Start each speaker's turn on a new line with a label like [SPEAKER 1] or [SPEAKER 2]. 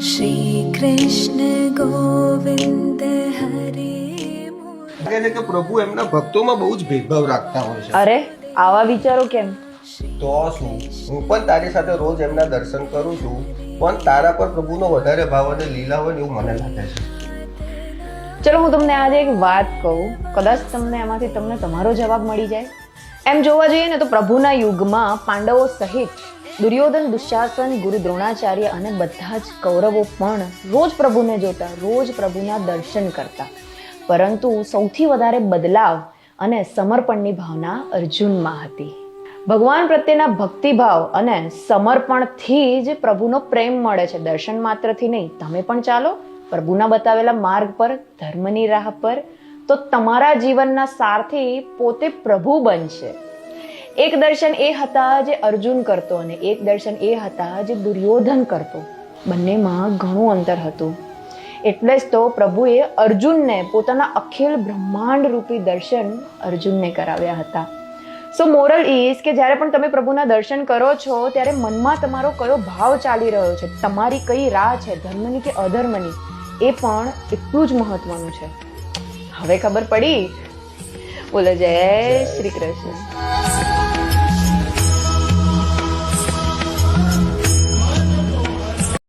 [SPEAKER 1] શ્રી કૃષ્ણ ગોવિંદ હરે
[SPEAKER 2] લાગે છે કે પ્રભુ એમના ભક્તોમાં બહુ જ ભેદભાવ રાખતા હોય છે.
[SPEAKER 3] અરે આવા વિચારો કેમ?
[SPEAKER 2] તો શું, હું પણ તારી સાથે રોજ એમના દર્શન કરું છું, પણ તારા પર પ્રભુનો વધારે ભાવ અને લીલા હોય ને એવું મને લાગે છે.
[SPEAKER 3] ચલો હું તમને આજે એક વાત કહું, કદાચ તમને એમાંથી તમારો જવાબ મળી જાય. એમ જોવા જઈએ ને તો પ્રભુના યુગમાં પાંડવો સહિત દુર્યોધન, દુશાસન, ગુરુ દ્રોણાચાર્ય અને બધા જ કૌરવો પણ રોજ પ્રભુને જોતા, રોજ પ્રભુના દર્શન કરતા. પરંતુ સૌથી વધારે બદલાવ અને સમર્પણની ભાવના અર્જુનમાં હતી. ભગવાન પ્રત્યેના ભક્તિભાવ અને સમર્પણથી જ પ્રભુનો પ્રેમ મળે છે, દર્શન માત્રથી નહીં. તમે પણ ચાલો પ્રભુના બતાવેલા માર્ગ પર, ધર્મની રાહ પર, તો તમારા જીવનના સારથી પોતે પ્રભુ બનશે. એક દર્શન એ હતા જે અર્જુન કરતો અને એક દર્શન એ હતા જે દુર્યોધન કરતો. બંનેમાં ઘણું અંતર હતું. એટલે જ તો પ્રભુએ અર્જુનને પોતાના અખિલ બ્રહ્માંડ રૂપી દર્શન અર્જુનને કરાવ્યા હતા. સો મોરલ ઇઝ કે જ્યારે પણ તમે પ્રભુના દર્શન કરો છો ત્યારે મનમાં તમારો કયો ભાવ ચાલી રહ્યો છે, તમારી કઈ રાહ છે, ધર્મની કે અધર્મની, એ પણ એટલું જ મહત્વનું છે. હવે ખબર પડી? બોલો જય શ્રી કૃષ્ણ.